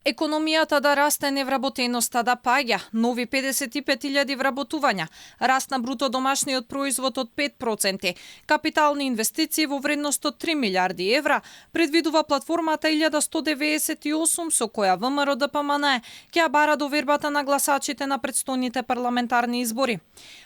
Економијата да расте, невработеноста да паѓа, нови 55.000 вработувања, раст на бруто домашниот производ од 5%, капитални инвестиции во вредност од 3 милиарди евра, предвидува платформата 1198 со која ВМРО-ДПМН ќе ја бара довербата на гласачите на претстојните парламентарни избори.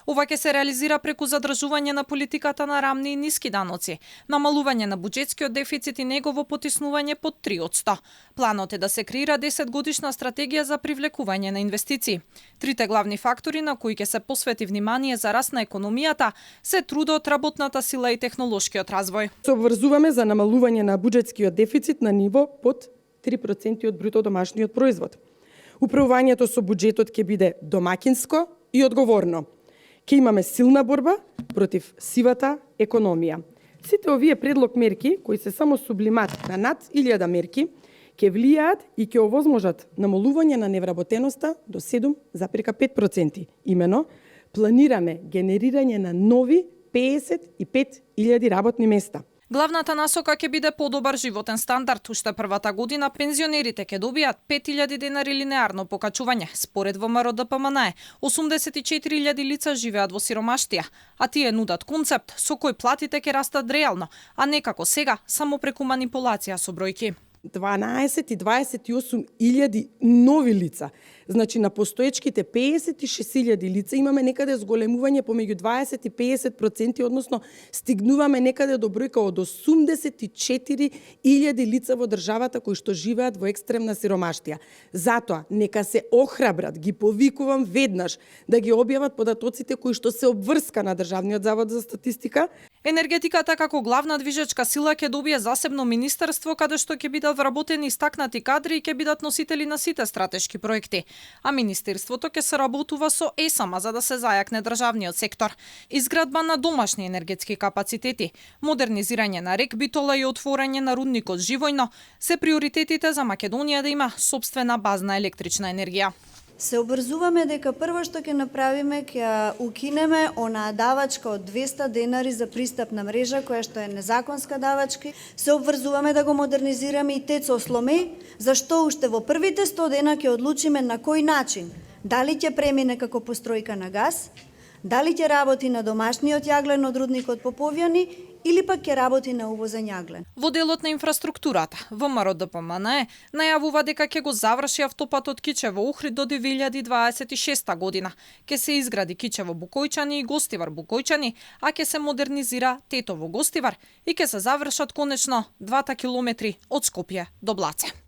Ова ќе се реализира преку задржување на политиката на рамни и ниски даноци, намалување на буџетскиот дефицит и негово потиснување под 3%. Планот е да се креира 10-годишна стратегија за привлекување на инвестиции. Трите главни фактори на кои ќе се посвети внимание за раст на економијата се трудот, работната сила и технолошкиот развој. Се обврзуваме за намалување на буџетскиот дефицит на ниво под 3% од бруто домашниот производ. Управувањето со буџетот ќе биде домакинско и одговорно. Ќе имаме силна борба против сивата економија. Сите овие предлог мерки, кои се само сублимат на над 1000 мерки, ќе влијаат и ќе овозможат намалување на невработеноста до 7,5%. Имено, планираме генерирање на нови 55.000 работни места. Главната насока ќе биде подобар животен стандард. Уште првата година пензионерите ќе добијат 5.000 денари линеарно покачување. Според ВМРО-ДПМН, 84.000 лица живеат во сиромаштија, а тие нудат концепт со кој платите ќе растат реално, а не како сега, само преку манипулација со бројки. 12 и 28.000 нови лица. Значи на постоечките 56.000 лица имаме некаде зголемување помеѓу 20 и 50%, односно стигнуваме некаде до бројка од 84.000 лица во државата кои што живеат во екстремна сиромаштија. Затоа, нека се охрабрат, ги повикувам веднаш да ги објават податоците кои што се обврска на Државниот завод за статистика. Енергетиката како главна движечка сила ќе добие засебно министерство каде што ќе бидат вработени истакнати кадри и ќе бидат носители на сите стратешки проекти. А министерството ќе се работува со ЕСАМА за да се зајакне државниот сектор. Изградба на домашни енергетски капацитети, модернизирање на рек Битола и отворање на рудникот Живојно се приоритетите за Македонија да има сопствена базна електрична енергија. Се обрзуваме дека прво што ќе направиме ќе укинеме онаа давачка од 200 денари за пристап на мрежа која што е незаконска давачка. Се обврзуваме да го модернизираме и ТЕЦ Осломе, зашто уште во првите 100 дена ќе одлучиме на кој начин. Дали ќе премине како постројка на газ, дали ќе работи на домашниот јаглен од рудникот Поповјани или пак ќе работи на увозен јаглен. Во делот на инфраструктурата, ВМРО-ДПМН најавува дека ќе го заврши автопатот Кичево-Охрид до 2026 година. Ќе се изгради Кичево-Букојчани и Гостивар-Букојчани, а ќе се модернизира Тетово-Гостивар и ќе се завршат конечно 2 километри од Скопје до Блаце.